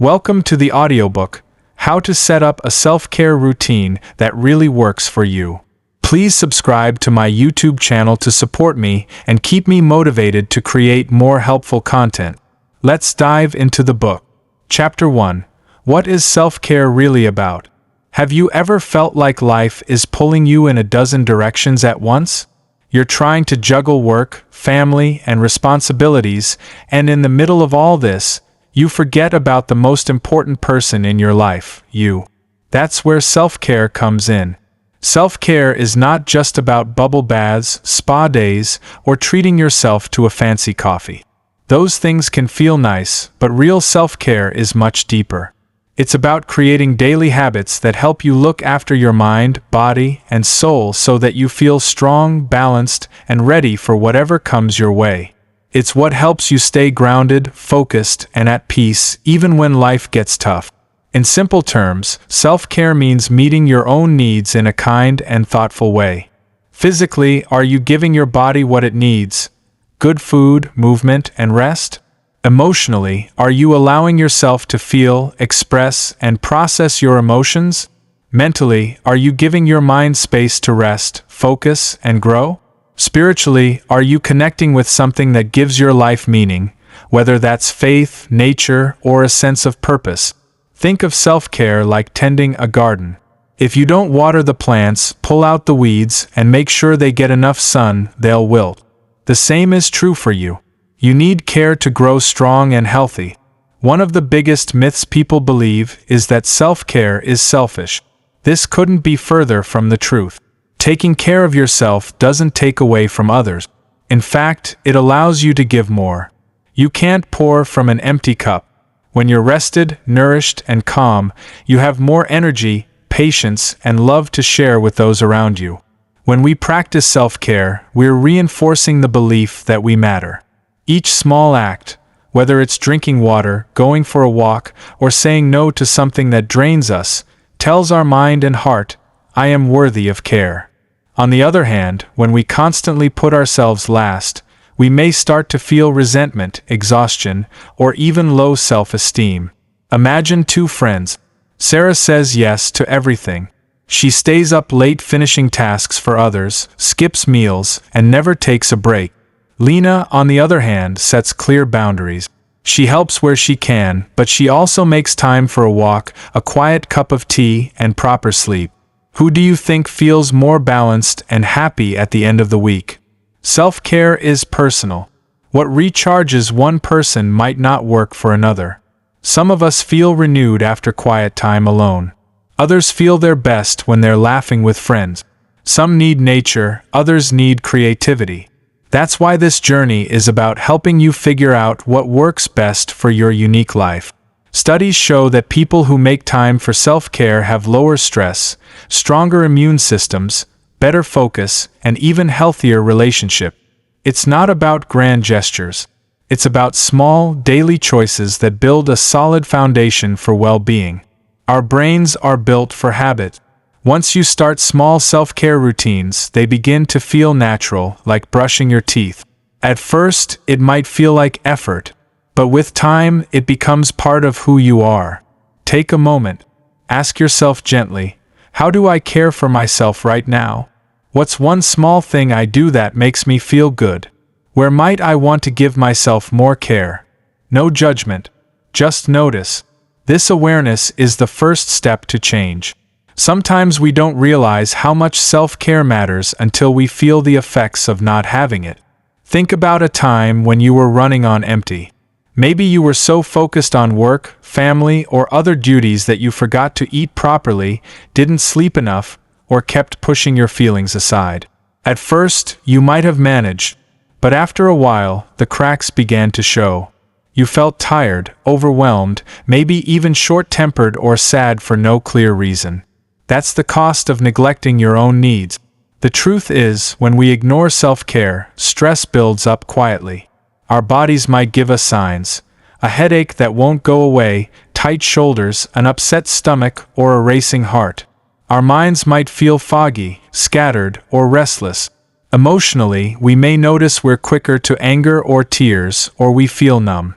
Welcome to the audiobook, How to Set Up a Self-Care Routine That Really Works for You. Please subscribe to my YouTube channel to support me and keep me motivated to create more helpful content. Let's dive into the book. Chapter 1. What is self-care really about? Have you ever felt like life is pulling you in a dozen directions at once? You're trying to juggle work, family, and responsibilities, and in the middle of all this, you forget about the most important person in your life, you. That's where self-care comes in. Self-care is not just about bubble baths, spa days, or treating yourself to a fancy coffee. Those things can feel nice, but real self-care is much deeper. It's about creating daily habits that help you look after your mind, body, and soul so that you feel strong, balanced, and ready for whatever comes your way. It's what helps you stay grounded, focused, and at peace even when life gets tough. In simple terms, self-care means meeting your own needs in a kind and thoughtful way. Physically, are you giving your body what it needs? Good food, movement, and rest? Emotionally, are you allowing yourself to feel, express, and process your emotions? Mentally, are you giving your mind space to rest, focus, and grow? Spiritually, are you connecting with something that gives your life meaning, whether that's faith, nature, or a sense of purpose? Think of self-care like tending a garden. If you don't water the plants, pull out the weeds, and make sure they get enough sun, they'll wilt. The same is true for you. You need care to grow strong and healthy. One of the biggest myths people believe is that self-care is selfish. This couldn't be further from the truth. Taking care of yourself doesn't take away from others. In fact, it allows you to give more. You can't pour from an empty cup. When you're rested, nourished, and calm, you have more energy, patience, and love to share with those around you. When we practice self-care, we're reinforcing the belief that we matter. Each small act, whether it's drinking water, going for a walk, or saying no to something that drains us, tells our mind and heart, I am worthy of care. On the other hand, when we constantly put ourselves last, we may start to feel resentment, exhaustion, or even low self-esteem. Imagine two friends. Sarah says yes to everything. She stays up late finishing tasks for others, skips meals, and never takes a break. Lena, on the other hand, sets clear boundaries. She helps where she can, but she also makes time for a walk, a quiet cup of tea, and proper sleep. Who do you think feels more balanced and happy at the end of the week? Self-care is personal. What recharges one person might not work for another. Some of us feel renewed after quiet time alone. Others feel their best when they're laughing with friends. Some need nature, others need creativity. That's why this journey is about helping you figure out what works best for your unique life. Studies show that people who make time for self-care have lower stress, stronger immune systems, better focus, and even healthier relationships. It's not about grand gestures. It's about small, daily choices that build a solid foundation for well-being. Our brains are built for habit. Once you start small self-care routines, they begin to feel natural, like brushing your teeth. At first, it might feel like effort, but with time, it becomes part of who you are. Take a moment. Ask yourself gently, how do I care for myself right now? What's one small thing I do that makes me feel good? Where might I want to give myself more care? No judgment. Just notice. This awareness is the first step to change. Sometimes we don't realize how much self-care matters until we feel the effects of not having it. Think about a time when you were running on empty. Maybe you were so focused on work, family, or other duties that you forgot to eat properly, didn't sleep enough, or kept pushing your feelings aside. At first, you might have managed, but after a while, the cracks began to show. You felt tired, overwhelmed, maybe even short-tempered or sad for no clear reason. That's the cost of neglecting your own needs. The truth is, when we ignore self-care, stress builds up quietly. Our bodies might give us signs. A headache that won't go away, tight shoulders, an upset stomach, or a racing heart. Our minds might feel foggy, scattered, or restless. Emotionally, we may notice we're quicker to anger or tears, or we feel numb.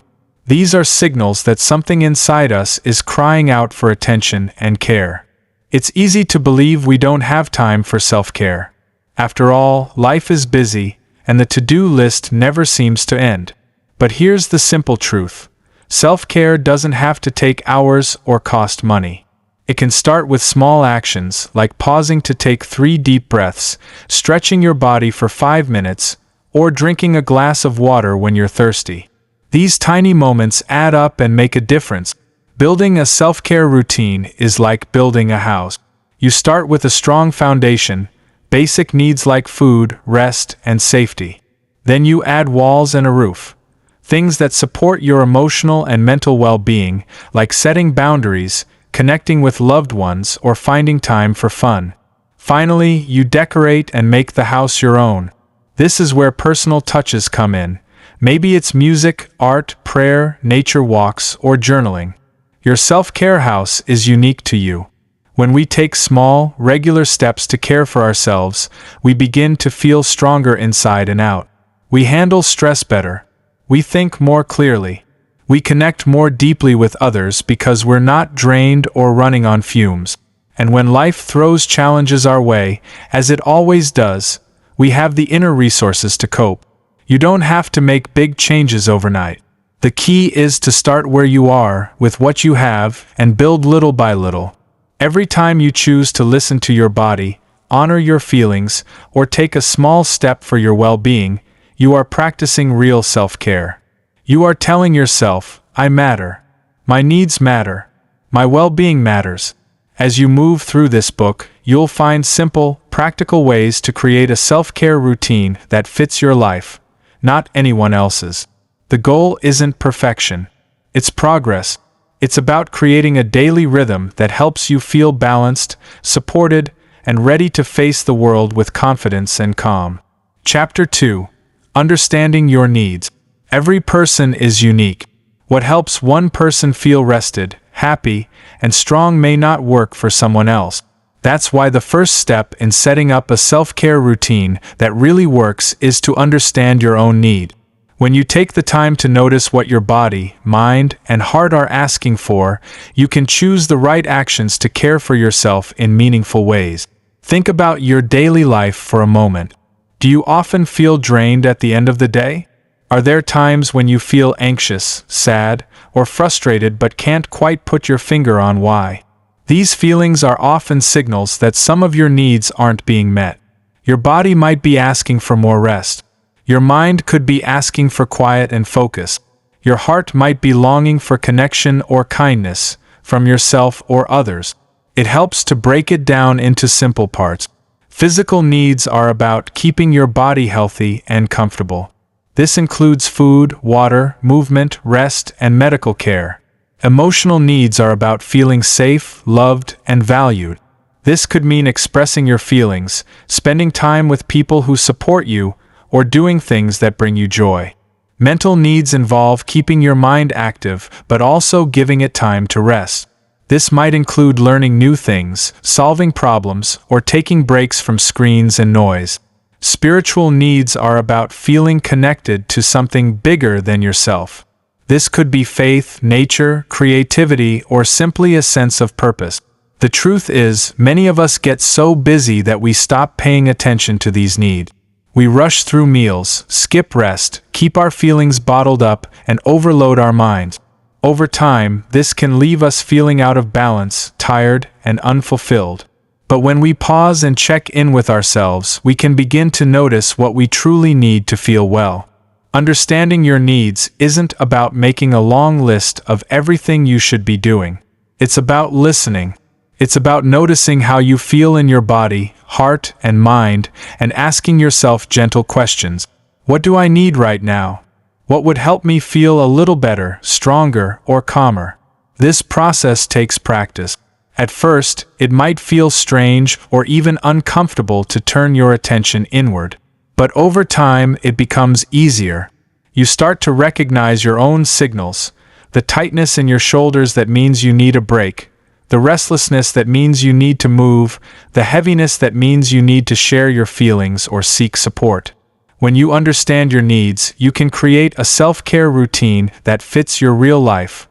These are signals that something inside us is crying out for attention and care. It's easy to believe we don't have time for self-care. After all, life is busy, and the to-do list never seems to end. But here's the simple truth. Self-care doesn't have to take hours or cost money. It can start with small actions like pausing to take 3 deep breaths, stretching your body for 5 minutes, or drinking a glass of water when you're thirsty. These tiny moments add up and make a difference. Building a self-care routine is like building a house. You start with a strong foundation, basic needs like food, rest, and safety. Then you add walls and a roof. Things that support your emotional and mental well-being, like setting boundaries, connecting with loved ones, or finding time for fun. Finally, you decorate and make the house your own. This is where personal touches come in. Maybe it's music, art, prayer, nature walks, or journaling. Your self-care house is unique to you. When we take small, regular steps to care for ourselves, we begin to feel stronger inside and out. We handle stress better. We think more clearly. We connect more deeply with others because we're not drained or running on fumes. And when life throws challenges our way, as it always does, we have the inner resources to cope. You don't have to make big changes overnight. The key is to start where you are, with what you have, and build little by little. Every time you choose to listen to your body, honor your feelings, or take a small step for your well-being, you are practicing real self-care. You are telling yourself, I matter. My needs matter. My well-being matters. As you move through this book, you'll find simple, practical ways to create a self-care routine that fits your life, not anyone else's. The goal isn't perfection. It's progress. It's about creating a daily rhythm that helps you feel balanced, supported, and ready to face the world with confidence and calm. Chapter 2. Understanding your needs. Every person is unique. What helps one person feel rested, happy, and strong may not work for someone else. That's why the first step in setting up a self-care routine that really works is to understand your own need. When you take the time to notice what your body, mind, and heart are asking for, you can choose the right actions to care for yourself in meaningful ways. Think about your daily life for a moment. Do you often feel drained at the end of the day? Are there times when you feel anxious, sad, or frustrated but can't quite put your finger on why? These feelings are often signals that some of your needs aren't being met. Your body might be asking for more rest. Your mind could be asking for quiet and focus. Your heart might be longing for connection or kindness from yourself or others. It helps to break it down into simple parts. Physical needs are about keeping your body healthy and comfortable. This includes food, water, movement, rest, and medical care. Emotional needs are about feeling safe, loved, and valued. This could mean expressing your feelings, spending time with people who support you, or doing things that bring you joy. Mental needs involve keeping your mind active, but also giving it time to rest. This might include learning new things, solving problems, or taking breaks from screens and noise. Spiritual needs are about feeling connected to something bigger than yourself. This could be faith, nature, creativity, or simply a sense of purpose. The truth is, many of us get so busy that we stop paying attention to these needs. We rush through meals, skip rest, keep our feelings bottled up, and overload our minds. Over time, this can leave us feeling out of balance, tired, and unfulfilled. But when we pause and check in with ourselves, we can begin to notice what we truly need to feel well. Understanding your needs isn't about making a long list of everything you should be doing. It's about listening. It's about noticing how you feel in your body, heart, and mind, and asking yourself gentle questions. What do I need right now? What would help me feel a little better, stronger, or calmer? This process takes practice. At first, it might feel strange or even uncomfortable to turn your attention inward. But over time, it becomes easier. You start to recognize your own signals, the tightness in your shoulders that means you need a break, the restlessness that means you need to move, the heaviness that means you need to share your feelings or seek support. When you understand your needs, you can create a self-care routine that fits your real life.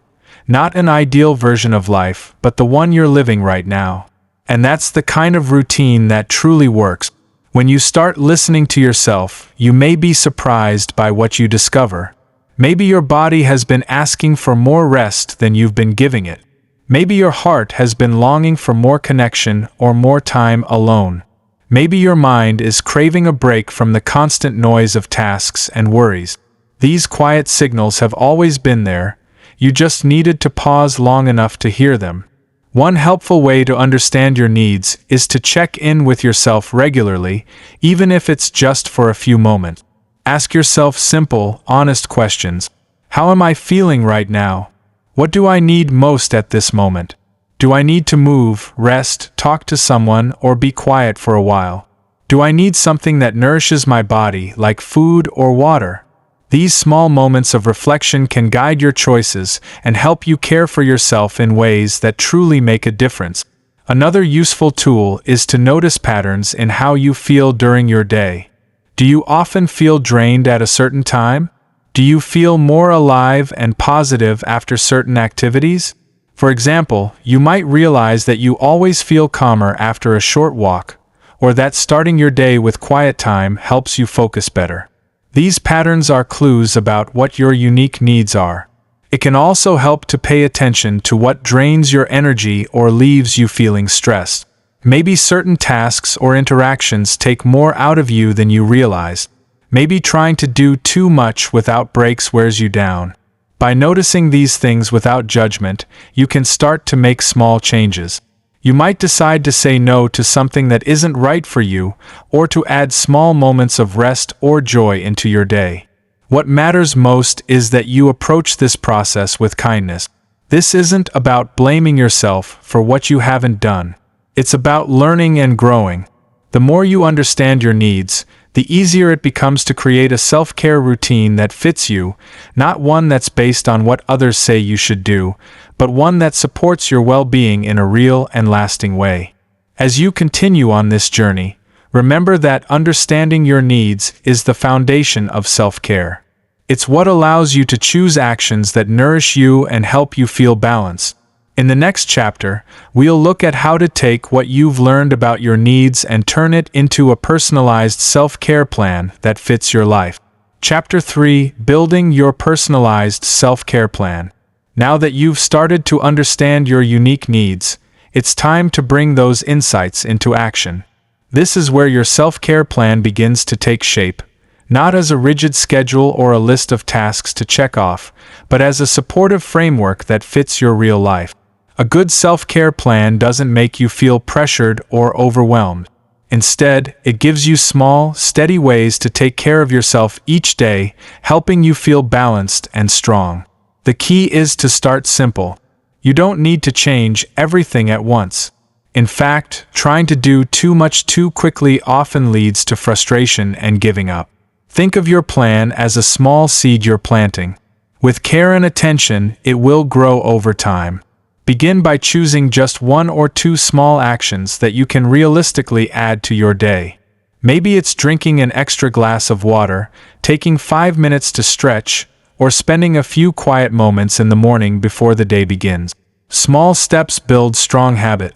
Not an ideal version of life, but the one you're living right now. And that's the kind of routine that truly works. When you start listening to yourself, you may be surprised by what you discover. Maybe your body has been asking for more rest than you've been giving it. Maybe your heart has been longing for more connection or more time alone. Maybe your mind is craving a break from the constant noise of tasks and worries. These quiet signals have always been there. You just needed to pause long enough to hear them. One helpful way to understand your needs is to check in with yourself regularly, even if it's just for a few moments. Ask yourself simple, honest questions. How am I feeling right now? What do I need most at this moment? Do I need to move, rest, talk to someone, or be quiet for a while? Do I need something that nourishes my body, like food or water? These small moments of reflection can guide your choices and help you care for yourself in ways that truly make a difference. Another useful tool is to notice patterns in how you feel during your day. Do you often feel drained at a certain time? Do you feel more alive and positive after certain activities? For example, you might realize that you always feel calmer after a short walk, or that starting your day with quiet time helps you focus better. These patterns are clues about what your unique needs are. It can also help to pay attention to what drains your energy or leaves you feeling stressed. Maybe certain tasks or interactions take more out of you than you realize. Maybe trying to do too much without breaks wears you down. By noticing these things without judgment, you can start to make small changes. You might decide to say no to something that isn't right for you, or to add small moments of rest or joy into your day. What matters most is that you approach this process with kindness. This isn't about blaming yourself for what you haven't done. It's about learning and growing. The more you understand your needs, the easier it becomes to create a self-care routine that fits you, not one that's based on what others say you should do, but one that supports your well-being in a real and lasting way. As you continue on this journey, remember that understanding your needs is the foundation of self-care. It's what allows you to choose actions that nourish you and help you feel balanced. In the next chapter, we'll look at how to take what you've learned about your needs and turn it into a personalized self-care plan that fits your life. Chapter 3: Building Your Personalized Self-Care Plan. Now that you've started to understand your unique needs, it's time to bring those insights into action. This is where your self-care plan begins to take shape, not as a rigid schedule or a list of tasks to check off, but as a supportive framework that fits your real life. A good self-care plan doesn't make you feel pressured or overwhelmed. Instead, it gives you small, steady ways to take care of yourself each day, helping you feel balanced and strong. The key is to start simple. You don't need to change everything at once. In fact, trying to do too much too quickly often leads to frustration and giving up. Think of your plan as a small seed you're planting. With care and attention, it will grow over time. Begin by choosing just one or two small actions that you can realistically add to your day. Maybe it's drinking an extra glass of water, taking 5 minutes to stretch, or spending a few quiet moments in the morning before the day begins. Small steps build strong habit.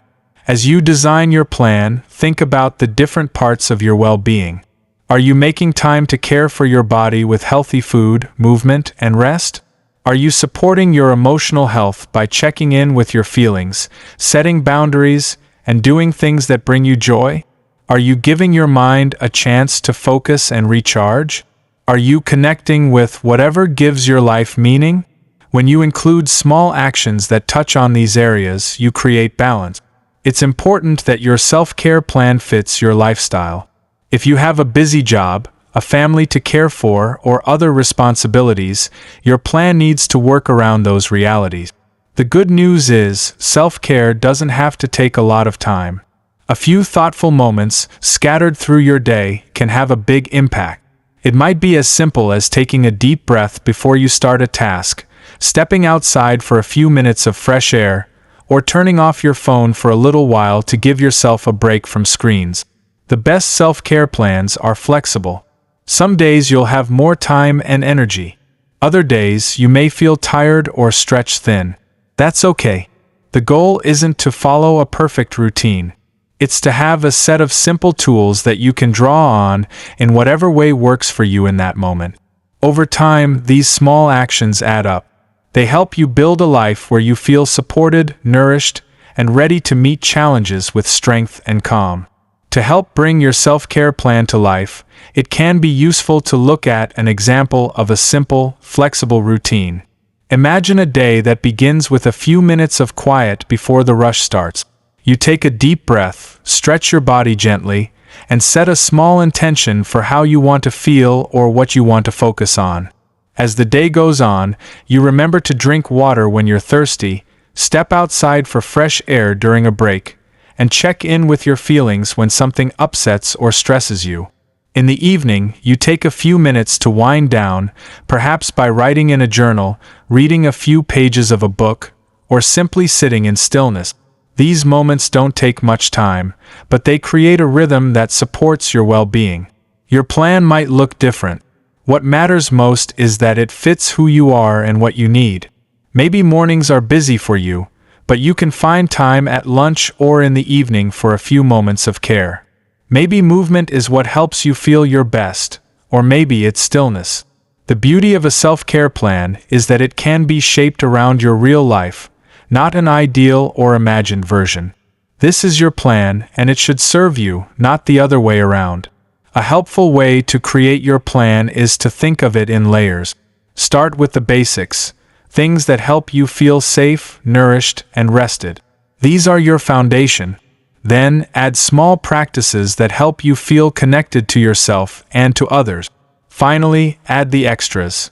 As you design your plan, think about the different parts of your well-being. Are you making time to care for your body with healthy food, movement, and rest? Are you supporting your emotional health by checking in with your feelings, setting boundaries, and doing things that bring you joy? Are you giving your mind a chance to focus and recharge? Are you connecting with whatever gives your life meaning? When you include small actions that touch on these areas, you create balance. It's important that your self-care plan fits your lifestyle. If you have a busy job, a family to care for, or other responsibilities, your plan needs to work around those realities. The good news is, self-care doesn't have to take a lot of time. A few thoughtful moments, scattered through your day, can have a big impact. It might be as simple as taking a deep breath before you start a task, stepping outside for a few minutes of fresh air, or turning off your phone for a little while to give yourself a break from screens. The best self-care plans are flexible. Some days you'll have more time and energy. Other days you may feel tired or stretched thin. That's okay. The goal isn't to follow a perfect routine. It's to have a set of simple tools that you can draw on in whatever way works for you in that moment. Over time, these small actions add up. They help you build a life where you feel supported, nourished, and ready to meet challenges with strength and calm. To help bring your self-care plan to life, it can be useful to look at an example of a simple, flexible routine. Imagine a day that begins with a few minutes of quiet before the rush starts. You take a deep breath, stretch your body gently, and set a small intention for how you want to feel or what you want to focus on. As the day goes on, you remember to drink water when you're thirsty, step outside for fresh air during a break, and check in with your feelings when something upsets or stresses you. In the evening, you take a few minutes to wind down, perhaps by writing in a journal, reading a few pages of a book, or simply sitting in stillness. These moments don't take much time, but they create a rhythm that supports your well-being. Your plan might look different. What matters most is that it fits who you are and what you need. Maybe mornings are busy for you, but you can find time at lunch or in the evening for a few moments of care. Maybe movement is what helps you feel your best, or maybe it's stillness. The beauty of a self-care plan is that it can be shaped around your real life, not an ideal or imagined version. This is your plan, and it should serve you, not the other way around. A helpful way to create your plan is to think of it in layers. Start with the basics, things that help you feel safe, nourished, and rested. These are your foundation. Then add small practices that help you feel connected to yourself and to others. Finally, add the extras.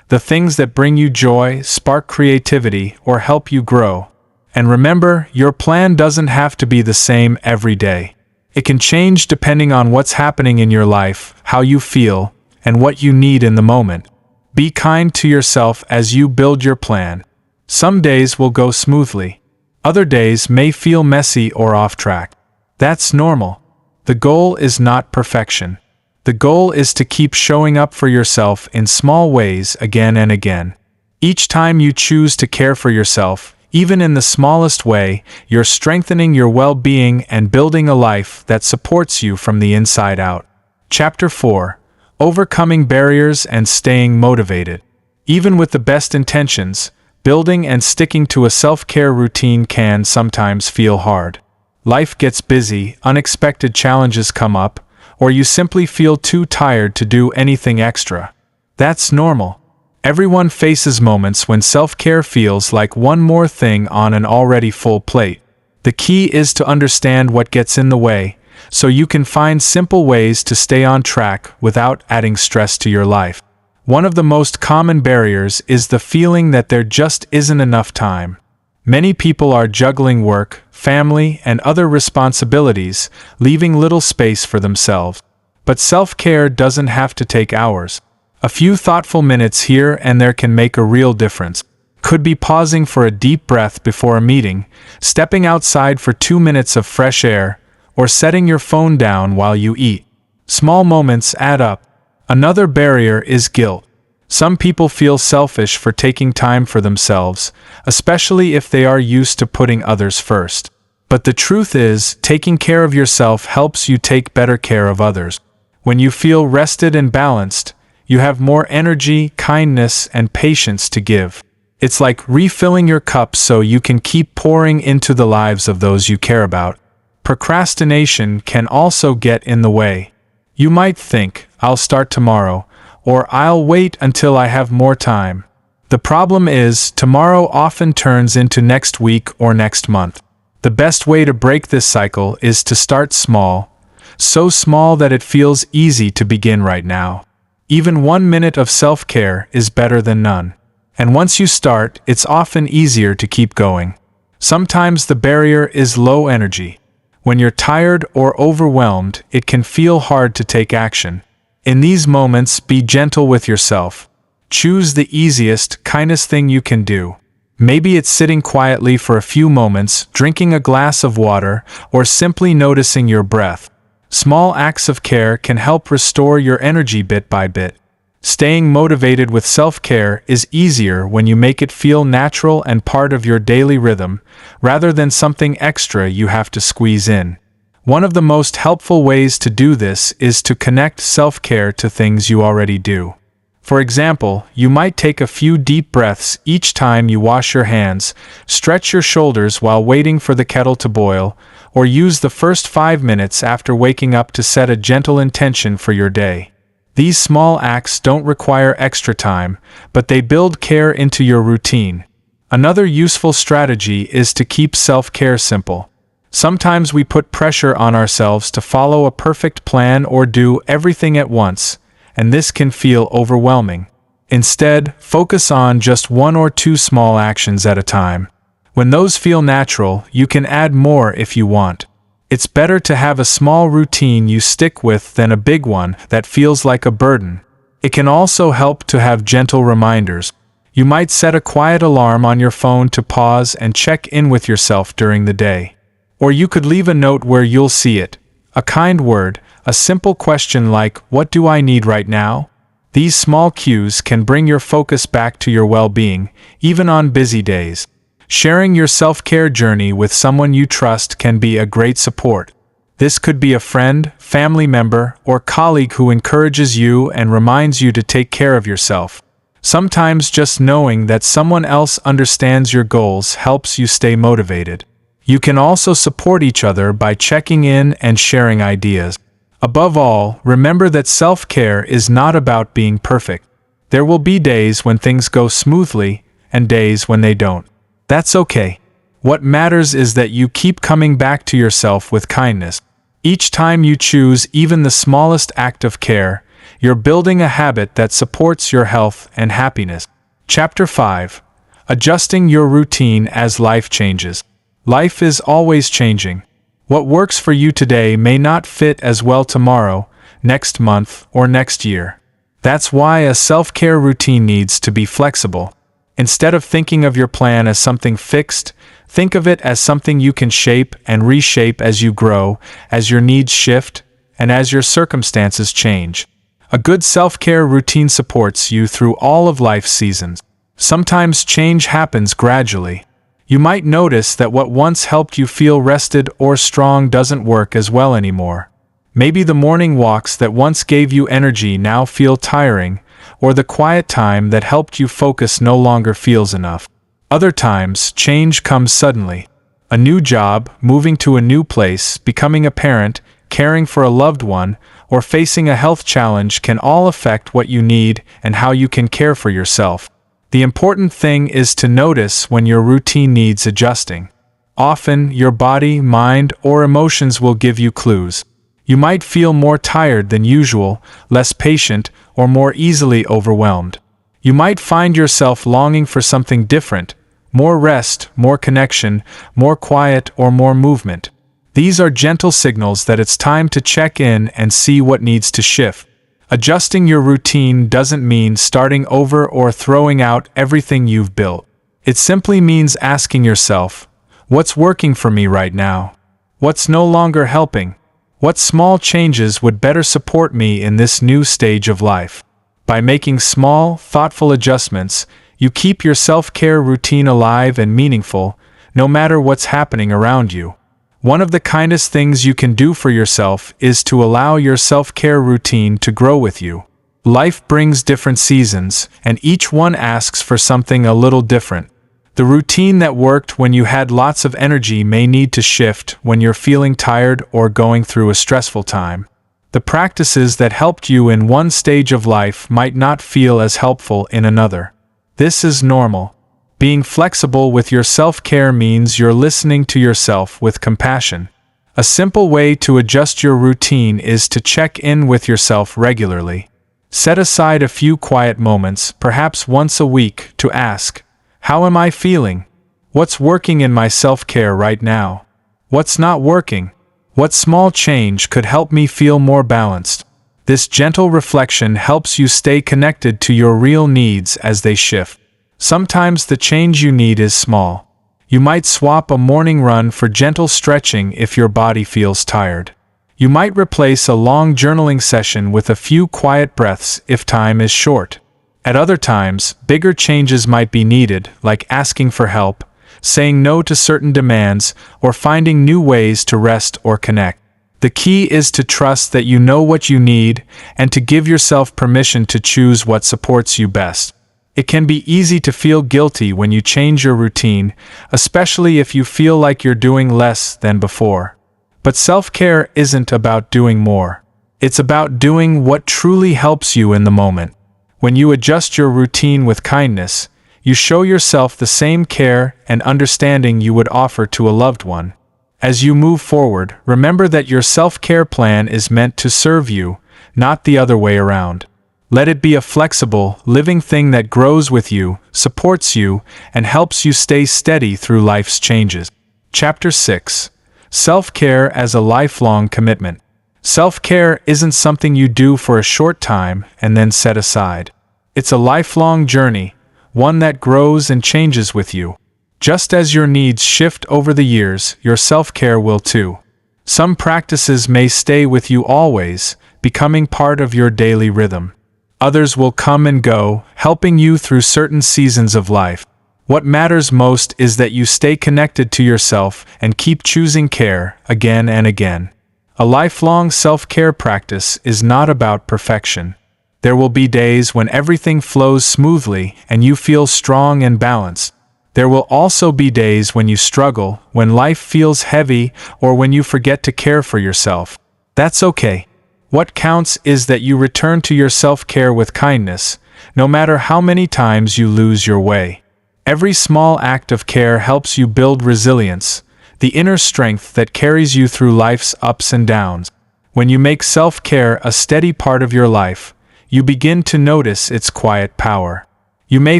The things that bring you joy, spark creativity, or help you grow. And remember, your plan doesn't have to be the same every day. It can change depending on what's happening in your life, how you feel, and what you need in the moment. Be kind to yourself as you build your plan. Some days will go smoothly. Other days may feel messy or off track. That's normal. The goal is not perfection. The goal is to keep showing up for yourself in small ways again and again. Each time you choose to care for yourself, even in the smallest way, you're strengthening your well-being and building a life that supports you from the inside out. Chapter 4. Overcoming barriers and staying motivated. Even with the best intentions, building and sticking to a self-care routine can sometimes feel hard. Life gets busy, unexpected challenges come up, or you simply feel too tired to do anything extra. That's normal. Everyone faces moments when self-care feels like one more thing on an already full plate. The key is to understand what gets in the way, so you can find simple ways to stay on track without adding stress to your life. One of the most common barriers is the feeling that there just isn't enough time. Many people are juggling work, family, and other responsibilities, leaving little space for themselves. But self-care doesn't have to take hours. A few thoughtful minutes here and there can make a real difference. Could be pausing for a deep breath before a meeting, stepping outside for 2 minutes of fresh air, or setting your phone down while you eat. Small moments add up. Another barrier is guilt. Some people feel selfish for taking time for themselves, especially if they are used to putting others first. But the truth is, taking care of yourself helps you take better care of others. When you feel rested and balanced, you have more energy, kindness, and patience to give. It's like refilling your cup so you can keep pouring into the lives of those you care about. Procrastination can also get in the way. You might think, "I'll start tomorrow," or "I'll wait until I have more time." The problem is, tomorrow often turns into next week or next month. The best way to break this cycle is to start small, so small that it feels easy to begin right now. Even 1 minute of self-care is better than none. And once you start, it's often easier to keep going. Sometimes the barrier is low energy. When you're tired or overwhelmed, it can feel hard to take action. In these moments, be gentle with yourself. Choose the easiest, kindest thing you can do. Maybe it's sitting quietly for a few moments, drinking a glass of water, or simply noticing your breath. Small acts of care can help restore your energy bit by bit. Staying motivated with self-care is easier when you make it feel natural and part of your daily rhythm, rather than something extra you have to squeeze in. One of the most helpful ways to do this is to connect self-care to things you already do. For example, you might take a few deep breaths each time you wash your hands, stretch your shoulders while waiting for the kettle to boil, or use the first 5 minutes after waking up to set a gentle intention for your day. These small acts don't require extra time, but they build care into your routine. Another useful strategy is to keep self-care simple. Sometimes we put pressure on ourselves to follow a perfect plan or do everything at once, and this can feel overwhelming. Instead, focus on just 1 or 2 small actions at a time. When those feel natural, you can add more if you want. It's better to have a small routine you stick with than a big one that feels like a burden. It can also help to have gentle reminders. You might set a quiet alarm on your phone to pause and check in with yourself during the day. Or you could leave a note where you'll see it. A kind word, a simple question like, "What do I need right now?" These small cues can bring your focus back to your well-being, even on busy days. Sharing your self-care journey with someone you trust can be a great support. This could be a friend, family member, or colleague who encourages you and reminds you to take care of yourself. Sometimes just knowing that someone else understands your goals helps you stay motivated. You can also support each other by checking in and sharing ideas. Above all, remember that self-care is not about being perfect. There will be days when things go smoothly and days when they don't. That's okay. What matters is that you keep coming back to yourself with kindness. Each time you choose even the smallest act of care, you're building a habit that supports your health and happiness. Chapter 5. Adjusting your routine as life changes. Life is always changing. What works for you today may not fit as well tomorrow, next month, or next year. That's why a self-care routine needs to be flexible. Instead of thinking of your plan as something fixed, think of it as something you can shape and reshape as you grow, as your needs shift, and as your circumstances change. A good self-care routine supports you through all of life's seasons. Sometimes change happens gradually. You might notice that what once helped you feel rested or strong doesn't work as well anymore. Maybe the morning walks that once gave you energy now feel tiring, or the quiet time that helped you focus no longer feels enough. Other times, change comes suddenly. A new job, moving to a new place, becoming a parent, caring for a loved one, or facing a health challenge can all affect what you need and how you can care for yourself. The important thing is to notice when your routine needs adjusting. Often, your body, mind, or emotions will give you clues. You might feel more tired than usual, less patient, or more easily overwhelmed. You might find yourself longing for something different, more rest, more connection, more quiet, or more movement. These are gentle signals that it's time to check in and see what needs to shift. Adjusting your routine doesn't mean starting over or throwing out everything you've built. It simply means asking yourself, what's working for me right now? What's no longer helping? What small changes would better support me in this new stage of life? By making small, thoughtful adjustments, you keep your self-care routine alive and meaningful, no matter what's happening around you. One of the kindest things you can do for yourself is to allow your self-care routine to grow with you. Life brings different seasons, and each one asks for something a little different. The routine that worked when you had lots of energy may need to shift when you're feeling tired or going through a stressful time. The practices that helped you in one stage of life might not feel as helpful in another. This is normal. Being flexible with your self-care means you're listening to yourself with compassion. A simple way to adjust your routine is to check in with yourself regularly. Set aside a few quiet moments, perhaps once a week, to ask, how am I feeling? What's working in my self-care right now? What's not working? What small change could help me feel more balanced? This gentle reflection helps you stay connected to your real needs as they shift. Sometimes the change you need is small. You might swap a morning run for gentle stretching if your body feels tired. You might replace a long journaling session with a few quiet breaths if time is short. At other times, bigger changes might be needed, like asking for help, saying no to certain demands, or finding new ways to rest or connect. The key is to trust that you know what you need and to give yourself permission to choose what supports you best. It can be easy to feel guilty when you change your routine, especially if you feel like you're doing less than before. But self-care isn't about doing more. It's about doing what truly helps you in the moment. When you adjust your routine with kindness, you show yourself the same care and understanding you would offer to a loved one. As you move forward, remember that your self-care plan is meant to serve you, not the other way around. Let it be a flexible, living thing that grows with you, supports you, and helps you stay steady through life's changes. Chapter 6. Self-care as a lifelong commitment. Self-care isn't something you do for a short time and then set aside. It's a lifelong journey, one that grows and changes with you. Just as your needs shift over the years, your self-care will too. Some practices may stay with you always, becoming part of your daily rhythm. Others will come and go, helping you through certain seasons of life. What matters most is that you stay connected to yourself and keep choosing care again and again. A lifelong self-care practice is not about perfection. There will be days when everything flows smoothly and you feel strong and balanced. There will also be days when you struggle, when life feels heavy, or when you forget to care for yourself. That's okay. What counts is that you return to your self-care with kindness, no matter how many times you lose your way. Every small act of care helps you build resilience, the inner strength that carries you through life's ups and downs. When you make self-care a steady part of your life, you begin to notice its quiet power. You may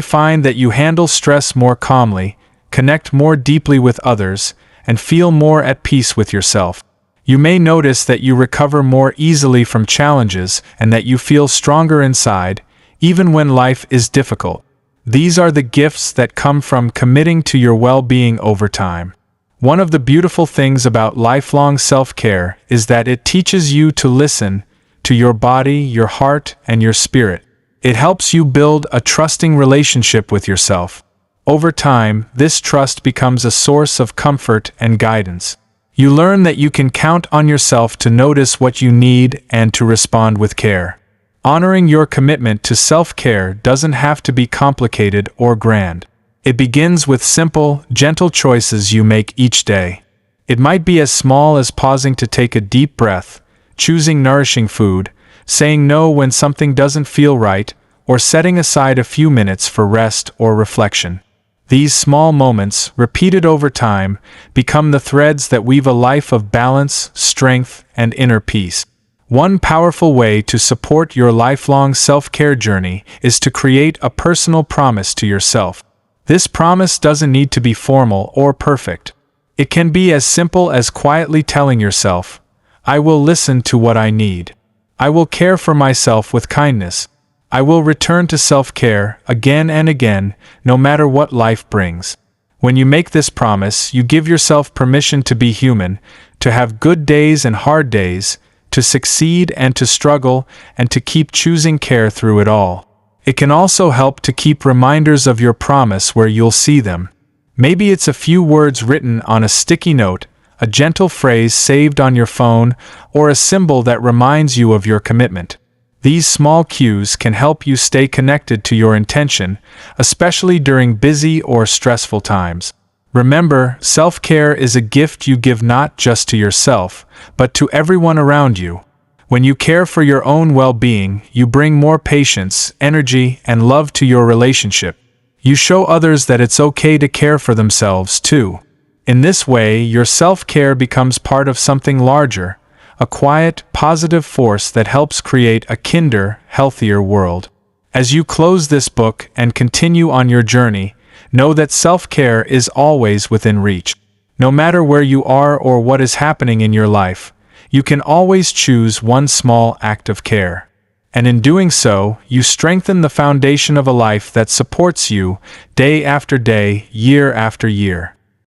find that you handle stress more calmly, connect more deeply with others, and feel more at peace with yourself. You may notice that you recover more easily from challenges and that you feel stronger inside, even when life is difficult. These are the gifts that come from committing to your well-being over time. One of the beautiful things about lifelong self-care is that it teaches you to listen to your body, your heart, and your spirit. It helps you build a trusting relationship with yourself. Over time, this trust becomes a source of comfort and guidance. You learn that you can count on yourself to notice what you need and to respond with care. Honoring your commitment to self-care doesn't have to be complicated or grand. It begins with simple, gentle choices you make each day. It might be as small as pausing to take a deep breath, choosing nourishing food, saying no when something doesn't feel right, or setting aside a few minutes for rest or reflection. These small moments, repeated over time, become the threads that weave a life of balance, strength, and inner peace. One powerful way to support your lifelong self-care journey is to create a personal promise to yourself. This promise doesn't need to be formal or perfect. It can be as simple as quietly telling yourself, "I will listen to what I need. I will care for myself with kindness. I will return to self-care again and again, no matter what life brings." When you make this promise, you give yourself permission to be human, to have good days and hard days, to succeed and to struggle, and to keep choosing care through it all. It can also help to keep reminders of your promise where you'll see them. Maybe it's a few words written on a sticky note, a gentle phrase saved on your phone, or a symbol that reminds you of your commitment. These small cues can help you stay connected to your intention, especially during busy or stressful times. Remember, self-care is a gift you give not just to yourself, but to everyone around you. When you care for your own well-being, you bring more patience, energy, and love to your relationship. You show others that it's okay to care for themselves too. In this way, your self-care becomes part of something larger, a quiet, positive force that helps create a kinder, healthier world. As you close this book and continue on your journey, know that self-care is always within reach. No matter where you are or what is happening in your life, you can always choose one small act of care. And in doing so, you strengthen the foundation of a life that supports you day after day, year after year.